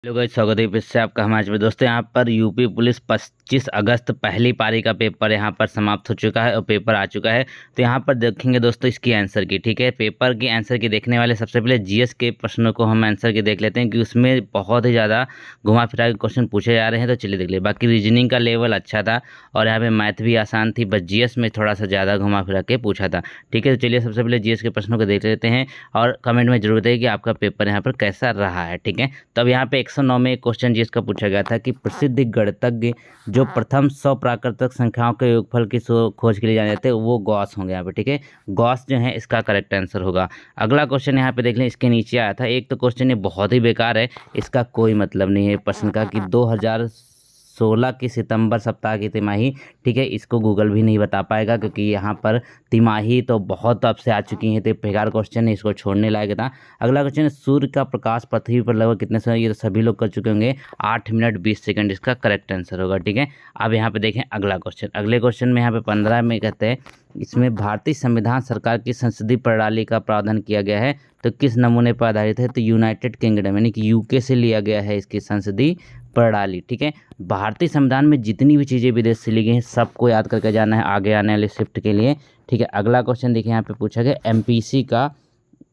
Hello guys, स्वागत है फिर से आपका हमारे में। दोस्तों यहाँ पर यूपी पुलिस 25 अगस्त पहली पारी का पेपर यहाँ पर समाप्त हो चुका है और पेपर आ चुका है। तो यहाँ पर देखेंगे दोस्तों इसकी आंसर की, ठीक है। पेपर की आंसर की देखने वाले सबसे पहले जीएस के प्रश्नों को हम आंसर की देख लेते हैं कि उसमें बहुत ही ज़्यादा घुमा फिरा के क्वेश्चन पूछे जा रहे हैं। तो चलिए देख ले। बाकी रीजनिंग का लेवल अच्छा था और यहाँ पे मैथ भी आसान थी, बस जीएस में थोड़ा सा ज़्यादा घुमा फिरा के पूछा था, ठीक है। तो चलिए सबसे पहले जीएस के प्रश्नों को देख लेते हैं और कमेंट में जरूर बताइए कि आपका पेपर यहाँ पर कैसा रहा है, ठीक है। तब यहाँ पे 109 में एक क्वेश्चन जिसका पूछा गया था कि प्रसिद्ध गणितज्ञ जो प्रथम 100 प्राकृतिक संख्याओं के योगफल की खोज के लिए जाने जाते हैं वो गॉस होंगे यहाँ पे, ठीक है। गॉस जो है इसका करेक्ट आंसर होगा। अगला क्वेश्चन यहाँ पे देख लें, इसके नीचे आया था। एक तो क्वेश्चन ये बहुत ही बेकार है, इसका कोई मतलब नहीं है प्रश्न का कि 2016 की सितंबर सप्ताह की तिमाही, ठीक है। इसको गूगल भी नहीं बता पाएगा क्योंकि यहाँ पर तिमाही तो बहुत अब से आ चुकी हैं। तो बेकार क्वेश्चन है, इसको छोड़ने लायक था। अगला क्वेश्चन है, सूर्य का प्रकाश पृथ्वी पर लगभग कितने समय, ये तो सभी लोग कर चुके होंगे, 8 मिनट 20 सेकंड इसका करेक्ट आंसर होगा, ठीक है। अब यहाँ पे देखें अगला क्वेश्चन। अगले क्वेश्चन में यहाँ पे 15 में कहते हैं इसमें भारतीय संविधान सरकार की संसदीय प्रणाली का प्रावधान किया गया है तो किस नमूने पर आधारित है। तो यूनाइटेड किंगडम यानी कि यूके से लिया गया है इसकी संसदीय प्रणाली, ठीक है। भारतीय संविधान में जितनी भी चीज़ें विदेश से ली गई हैं सबको याद करके जाना है आगे आने वाले शिफ्ट के लिए, ठीक है। अगला क्वेश्चन देखिए यहाँ पे पूछा गया एमपीसी का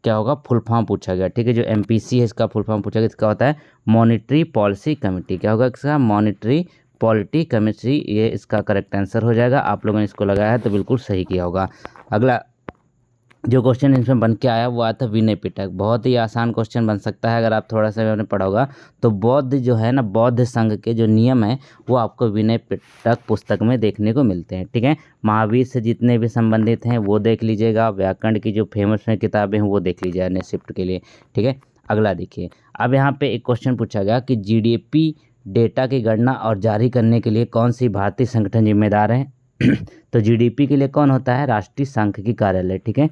क्या होगा, फुल फॉर्म पूछा गया, ठीक है। जो एमपीसी है इसका फुल फॉर्म पूछा गया, इसका होता है मॉनिटरी पॉलिसी कमेटी। क्या होगा इसका, मॉनिटरी पॉलिटी कमेटी, ये इसका करेक्ट आंसर हो जाएगा। आप लोगों ने इसको लगाया है तो बिल्कुल सही किया होगा। अगला जो क्वेश्चन इसमें बन के आया वो आया था विनय पिटक। बहुत ही आसान क्वेश्चन बन सकता है अगर आप थोड़ा सा आपने पढ़ा होगा। तो बौद्ध जो है ना, बौद्ध संघ के जो नियम है वो आपको विनय पिटक पुस्तक में देखने को मिलते हैं, ठीक है। महावीर से जितने भी संबंधित हैं वो देख लीजिएगा। व्याकरण की जो फेमस किताबें हैं वो देख लीजिएगा नेक्स्ट शिफ्ट के लिए, ठीक है। अगला देखिए, अब यहाँ पे एक क्वेश्चन पूछा गया कि जीडीपी डेटा की गणना और जारी करने के लिए कौन सी भारतीय संगठन जिम्मेदार है। तो जीडीपी के लिए कौन होता है, राष्ट्रीय सांख्यिकी कार्यालय, ठीक है।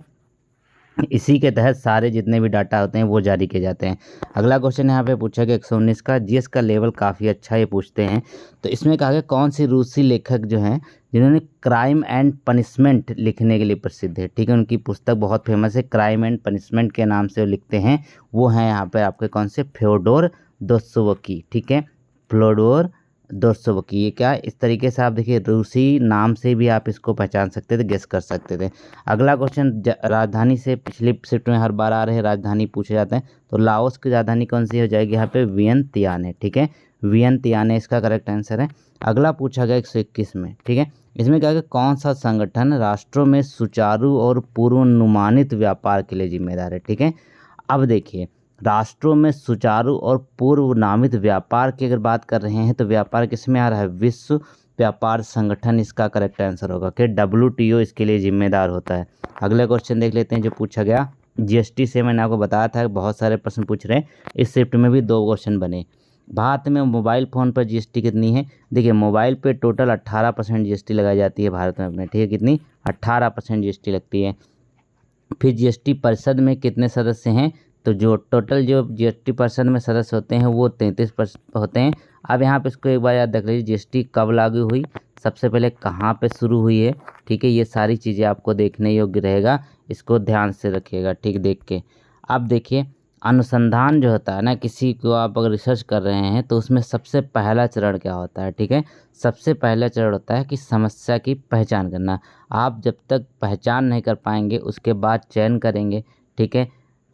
इसी के तहत सारे जितने भी डाटा होते हैं वो जारी किए जाते हैं। अगला क्वेश्चन यहाँ पे पूछा गया 119 का, जीएस का लेवल काफ़ी अच्छा ये पूछते हैं। तो इसमें कहा गया कौन सी रूसी लेखक जो हैं जिन्होंने क्राइम एंड पनिशमेंट लिखने के लिए प्रसिद्ध है, ठीक है। उनकी पुस्तक बहुत फेमस है, क्राइम एंड पनिशमेंट के नाम से वो लिखते हैं। वो हैं यहाँ पर आपके कौन से, फ्योडोर दोस्तोयेव्स्की, ठीक है। Fyodor Dostoevsky. ये क्या, इस तरीके से आप देखिए रूसी नाम से भी आप इसको पहचान सकते थे, गेस कर सकते थे। अगला क्वेश्चन राजधानी से पिछली शिफ्ट में हर बार आ रहे हैं राजधानी पूछे जाते हैं। तो लाओस की राजधानी कौन सी हो जाएगी यहाँ पे, वियंतियान है, ठीक है। वियंतियान है इसका करेक्ट आंसर है। अगला पूछा गया 121 में, ठीक है। इसमें क्या है, कौन सा संगठन राष्ट्रों में सुचारू और पूर्वानुमानित व्यापार के लिए जिम्मेदार है, ठीक है। अब देखिए, राष्ट्रों में सुचारू और पूर्व नामित व्यापार की अगर बात कर रहे हैं तो व्यापार किस में आ रहा है, विश्व व्यापार संगठन इसका करेक्ट आंसर होगा कि डब्ल्यूटीओ इसके लिए जिम्मेदार होता है। अगला क्वेश्चन देख लेते हैं जो पूछा गया जीएसटी से। मैंने आपको बताया था बहुत सारे प्रश्न पूछ रहे हैं, इस शिफ्ट में भी 2 क्वेश्चन बने। भारत में मोबाइल फ़ोन पर जीएसटी कितनी है। देखिए मोबाइल पे टोटल 18% जीएसटी लगाई जाती है भारत में अपने, ठीक है। कितनी, 18% जीएसटी लगती है। फिर जीएसटी परिषद में कितने सदस्य हैं, तो जो टोटल जो जीएसटी परिषद में सदस्य होते हैं वो 33% होते हैं। अब यहाँ पे इसको एक बार याद रख लीजिए, जीएसटी कब लागू हुई, सबसे पहले कहाँ पे शुरू हुई है, ठीक है। ये सारी चीज़ें आपको देखने योग्य रहेगा, इसको ध्यान से रखिएगा, ठीक, देख के। अब देखिए अनुसंधान जो होता है ना, किसी को आप अगर रिसर्च कर रहे हैं तो उसमें सबसे पहला चरण क्या होता है, ठीक है। सबसे पहला चरण होता है कि समस्या की पहचान करना। आप जब तक पहचान नहीं कर पाएंगे उसके बाद चयन करेंगे, ठीक है।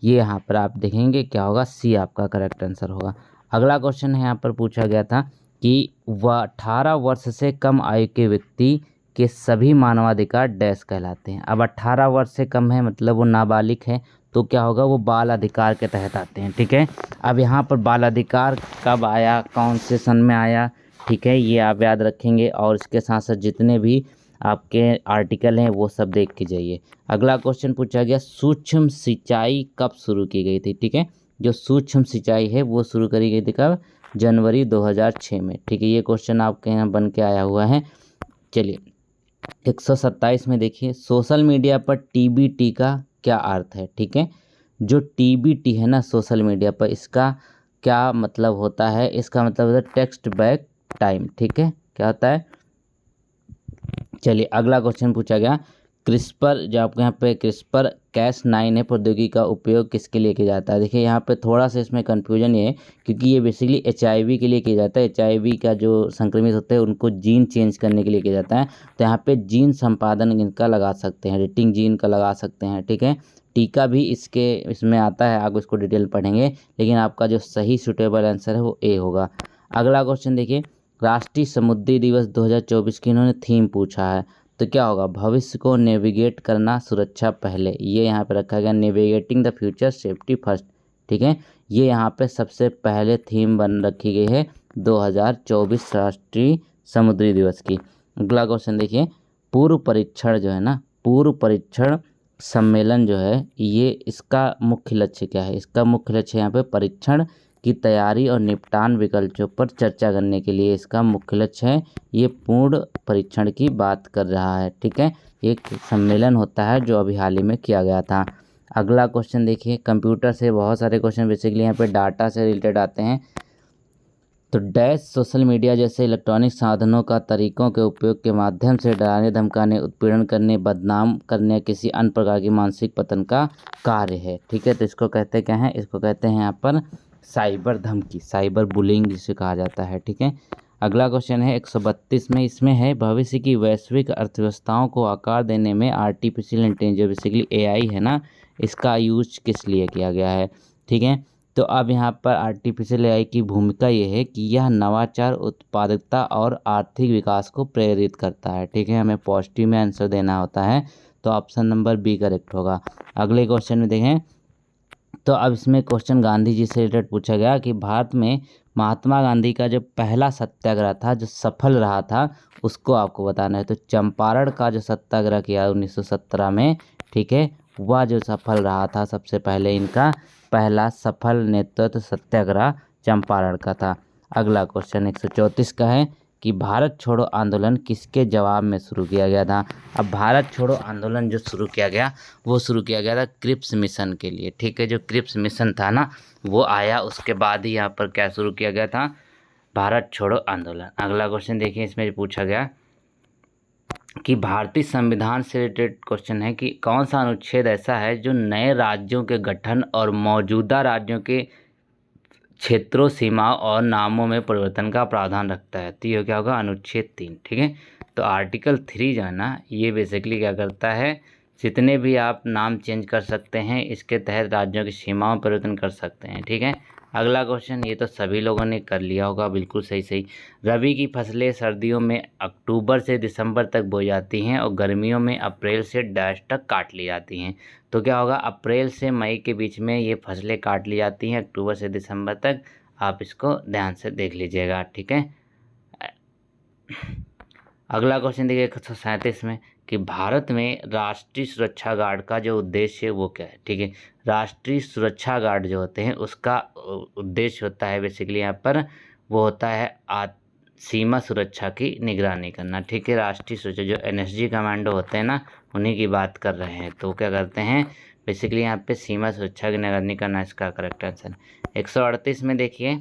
ये यहाँ पर आप देखेंगे क्या होगा, सी आपका करेक्ट आंसर होगा। अगला क्वेश्चन है यहाँ पर पूछा गया था कि वह 18 वर्ष से कम आयु के व्यक्ति के सभी मानवाधिकार डैश कहलाते हैं। अब 18 वर्ष से कम है मतलब वो नाबालिग है, तो क्या होगा, वो बाल अधिकार के तहत आते हैं, ठीक है। अब यहाँ पर बाल अधिकार कब आया, कौन से सन में आया, ठीक है, ये आप याद रखेंगे। और इसके साथ साथ जितने भी आपके आर्टिकल हैं वो सब देख के जाइए। अगला क्वेश्चन पूछा गया सूक्ष्म सिंचाई कब शुरू की गई थी, ठीक है। जो सूक्ष्म सिंचाई है वो शुरू करी गई थी कब, जनवरी 2006 में, ठीक है। ये क्वेश्चन आपके यहाँ बन के आया हुआ है। चलिए 127 में देखिए, सोशल मीडिया पर टीबीटी का क्या अर्थ है, ठीक है। जो टीबीटी है ना सोशल मीडिया पर, इसका क्या मतलब होता है, इसका मतलब होता है टेक्स्ट बैक टाइम, ठीक है। क्या होता है, चलिए अगला क्वेश्चन पूछा गया क्रिस्पर जो आपके यहाँ पे क्रिस्पर Cas9 है प्रौद्योगिकी का उपयोग किसके लिए किया जाता है। देखिए यहाँ पे थोड़ा सा इसमें कन्फ्यूजन ये है क्योंकि ये बेसिकली HIV के लिए किया जाता है। HIV का जो संक्रमित होते हैं उनको जीन चेंज करने के लिए किया जाता है। तो यहाँ पे जीन संपादन इनका लगा सकते हैं, एडिटिंग जीन का लगा सकते हैं, ठीक है। टीका भी इसमें आता है, आगे उसको डिटेल पढ़ेंगे, लेकिन आपका जो सही सुटेबल आंसर है वो ए होगा। अगला क्वेश्चन देखिए, राष्ट्रीय समुद्री दिवस 2024 की इन्होंने थीम पूछा है, तो क्या होगा, भविष्य को नेविगेट करना सुरक्षा पहले। ये यहाँ पे रखा गया navigating the future safety first, ठीक है। ये यहाँ पे सबसे पहले थीम बन रखी गई है 2024 राष्ट्रीय समुद्री दिवस की। अगला क्वेश्चन देखिए, पूर्व परीक्षण जो है ना, पूर्व परीक्षण सम्मेलन जो है ये इसका मुख्य लक्ष्य क्या है। इसका मुख्य लक्ष्य यहाँ पे परीक्षण की तैयारी और निपटान विकल्पों पर चर्चा करने के लिए इसका मुख्य लक्ष्य है। ये पूर्ण परीक्षण की बात कर रहा है, ठीक है। एक सम्मेलन होता है जो अभी हाल ही में किया गया था। अगला क्वेश्चन देखिए, कंप्यूटर से बहुत सारे क्वेश्चन बेसिकली यहाँ पे डाटा से रिलेटेड आते हैं। तो डैश सोशल मीडिया जैसे इलेक्ट्रॉनिक साधनों का तरीकों के उपयोग के माध्यम से डराने, धमकाने, उत्पीड़न करने, बदनाम करने, किसी अन्य प्रकार की मानसिक पतन का कार्य है, ठीक है। तो इसको कहते क्या है, इसको कहते हैं यहाँ पर साइबर धमकी, साइबर बुलिंग जिसे कहा जाता है, ठीक है। अगला क्वेश्चन है 132 में, इसमें है भविष्य की वैश्विक अर्थव्यवस्थाओं को आकार देने में आर्टिफिशियल इंटेलिजेंस बेसिकली AI है ना, इसका यूज किस लिए किया गया है, ठीक है। तो अब यहाँ पर आर्टिफिशियल AI की भूमिका ये है कि यह नवाचार, उत्पादकता और आर्थिक विकास को प्रेरित करता है, ठीक है। हमें पॉजिटिव में आंसर देना होता है, तो ऑप्शन नंबर बी करेक्ट होगा। अगले क्वेश्चन में देखें, तो अब इसमें क्वेश्चन गांधी जी से रिलेटेड पूछा गया कि भारत में महात्मा गांधी का जो पहला सत्याग्रह था जो सफल रहा था उसको आपको बताना है। तो चंपारण का जो सत्याग्रह किया 1917 में, ठीक है, वह जो सफल रहा था, सबसे पहले इनका पहला सफल नेतृत्व सत्याग्रह चंपारण का था। अगला क्वेश्चन 134 का है कि भारत छोड़ो आंदोलन किसके जवाब में शुरू किया गया था। अब भारत छोड़ो आंदोलन जो शुरू किया गया वो शुरू किया गया था क्रिप्स मिशन के लिए, ठीक है। जो क्रिप्स मिशन था ना वो आया, उसके बाद ही यहाँ पर क्या शुरू किया गया था, भारत छोड़ो आंदोलन। अगला क्वेश्चन देखिए, इसमें पूछा गया कि भारतीय संविधान से रिलेटेड क्वेश्चन है कि कौन सा अनुच्छेद ऐसा है जो नए राज्यों के गठन और मौजूदा राज्यों के क्षेत्रों, सीमाओं और नामों में परिवर्तन का प्रावधान रखता है। तो ये क्या होगा, अनुच्छेद 3, ठीक है। तो आर्टिकल 3 जो है ना ये बेसिकली क्या करता है, जितने भी आप नाम चेंज कर सकते हैं इसके तहत राज्यों की सीमाओं में परिवर्तन कर सकते हैं, ठीक है। अगला क्वेश्चन, ये तो सभी लोगों ने कर लिया होगा, बिल्कुल सही सही। रबी की फसलें सर्दियों में अक्टूबर से दिसंबर तक बोई जाती हैं और गर्मियों में अप्रैल से डैश तक काट ली जाती हैं। तो क्या होगा, अप्रैल से मई के बीच में ये फसलें काट ली जाती हैं, अक्टूबर से दिसंबर तक। आप इसको ध्यान से देख लीजिएगा, ठीक है। अगला क्वेश्चन देखिए 137 में कि भारत में राष्ट्रीय सुरक्षा गार्ड का जो उद्देश्य है वो क्या है, ठीक है। राष्ट्रीय सुरक्षा गार्ड जो होते हैं उसका उद्देश्य होता है बेसिकली यहाँ पर वो होता है सीमा सुरक्षा की निगरानी करना, ठीक है। राष्ट्रीय सुरक्षा जो NSG कमांडो होते हैं ना उन्हीं की बात कर रहे हैं। तो क्या करते हैं बेसिकली यहाँ पे सीमा सुरक्षा की निगरानी करना, इसका करेक्ट आंसर। 138 में देखिए,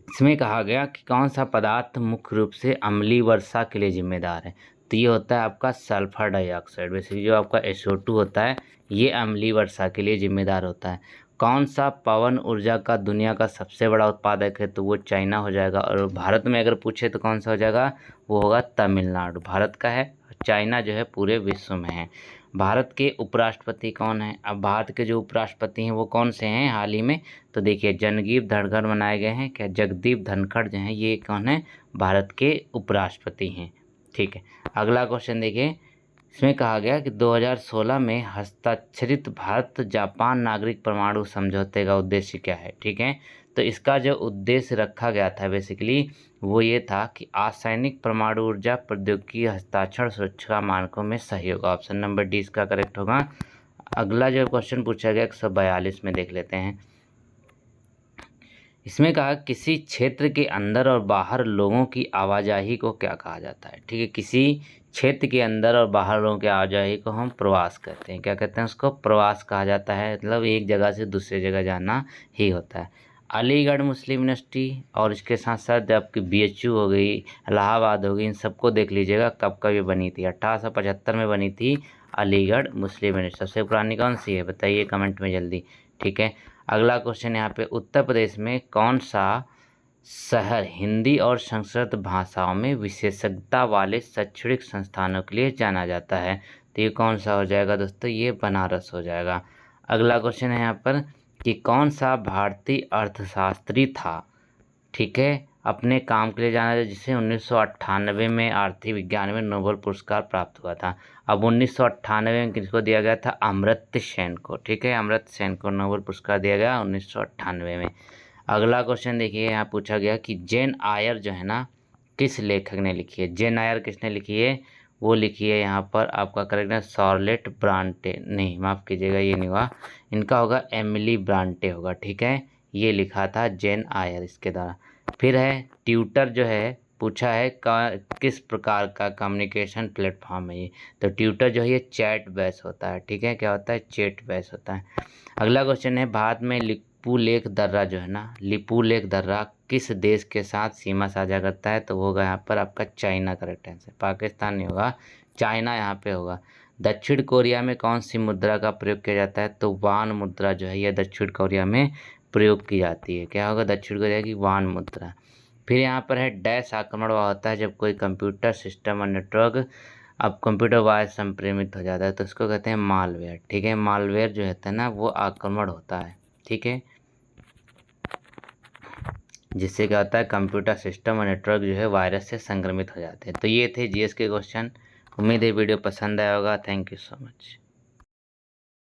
इसमें कहा गया कि कौन सा पदार्थ मुख्य रूप से अम्लीय वर्षा के लिए जिम्मेदार है। तो ये होता है आपका सल्फर डाइऑक्साइड, बेसिकली जो आपका SO2 होता है ये अम्लीय वर्षा के लिए जिम्मेदार होता है। कौन सा पवन ऊर्जा का दुनिया का सबसे बड़ा उत्पादक है, तो वो चाइना हो जाएगा। और भारत में अगर पूछे तो कौन सा हो जाएगा, वो होगा तमिलनाडु भारत का है। चाइना जो है पूरे विश्व में है। भारत के उपराष्ट्रपति कौन है। अब भारत के जो उपराष्ट्रपति हैं वो कौन से हैं हाल ही में, तो देखिए जगदीप धनखड़ बनाए गए हैं। क्या जगदीप धनखड़ जो हैं ये कौन है, भारत के उपराष्ट्रपति हैं, ठीक है। अगला क्वेश्चन देखिए, इसमें कहा गया कि 2016 में हस्ताक्षरित भारत जापान नागरिक परमाणु समझौते का उद्देश्य क्या है, ठीक है। तो इसका जो उद्देश्य रखा गया था बेसिकली वो ये था कि रासायनिक परमाणु ऊर्जा प्रौद्योगिकी हस्ताक्षर सुरक्षा मानकों में सहयोग। ऑप्शन नंबर डी इसका करेक्ट होगा। अगला जो क्वेश्चन पूछा गया 142 में देख लेते हैं। इसमें कहा किसी क्षेत्र के अंदर और बाहर लोगों की आवाजाही को क्या कहा जाता है, ठीक है। किसी क्षेत्र के अंदर और बाहर लोगों की आवाजाही को हम प्रवास कहते हैं। क्या कहते हैं, उसको प्रवास कहा जाता है। मतलब एक जगह से दूसरी जगह जाना ही होता है। अलीगढ़ मुस्लिम यूनिवर्सिटी और इसके साथ साथ आपकी BHU हो गई, इलाहाबाद हो गई, इन सबको देख लीजिएगा कब कब ये बनी थी। 1875 में बनी थी अलीगढ़ मुस्लिम यूनिवर्सिटी। सबसे पुरानी कौन सी है बताइए कमेंट में जल्दी। ठीक है, अगला क्वेश्चन यहाँ पे, उत्तर प्रदेश में कौन सा शहर हिंदी और संस्कृत भाषाओं में विशेषज्ञता वाले शैक्षणिक संस्थानों के लिए जाना जाता है? तो ये कौन सा हो जाएगा दोस्तों, ये बनारस हो जाएगा। अगला क्वेश्चन है यहाँ पर कि कौन सा भारतीय अर्थशास्त्री था, ठीक है, अपने काम के लिए जाना जाता जिसे 1998 में आर्थिक विज्ञान में नोबेल पुरस्कार प्राप्त हुआ था। अब 1998 में किसको दिया गया था, अमर्त्य सेन को। ठीक है, अमर्त्य सेन को नोबेल पुरस्कार दिया गया 1998 में। अगला क्वेश्चन देखिए, यहाँ पूछा गया कि जेन आयर जो है ना किस लेखक ने लिखी है? जेन आयर किसने लिखी है? वो लिखी है यहाँ पर आपका करेक्ट है शॉर्लेट ब्रांटे, नहीं माफ़ कीजिएगा ये नहीं हुआ, इनका होगा एमिली ब्रांटे होगा। ठीक है, ये लिखा था जेन आयर इसके द्वारा। फिर है ट्विटर जो है पूछा है किस प्रकार का कम्युनिकेशन प्लेटफॉर्म है ये? तो ट्विटर जो है ये चैट बेस होता है। ठीक है, क्या होता है, चैट बेस होता है। अगला क्वेश्चन है भारत में लिपू लेख दर्रा जो है ना, लिपू लेख दर्रा किस देश के साथ सीमा साझा करता है? तो वो होगा यहाँ पर आपका चाइना, करेक्ट आंसर। पाकिस्तान नहीं होगा, चाइना यहाँ पे होगा। दक्षिण कोरिया में कौन सी मुद्रा का प्रयोग किया जाता है? तो वान मुद्रा जो है यह दक्षिण कोरिया में प्रयोग की जाती है। क्या होगा, दक्षिण कोरिया की वान मुद्रा। फिर यहाँ पर है डैश आक्रमण वह होता है जब कोई कंप्यूटर सिस्टम और नेटवर्क अब कंप्यूटर वायरस संक्रमित हो जाता है, तो इसको कहते हैं मालवेयर। ठीक है, मालवेयर जो होता है ना वो आक्रमण होता है। ठीक है, जिससे क्या होता है कंप्यूटर सिस्टम और नेटवर्क जो है वायरस से संक्रमित हो जाते हैं। तो ये थे GS के क्वेश्चन। उम्मीद है वीडियो पसंद आया होगा। Thank you so much.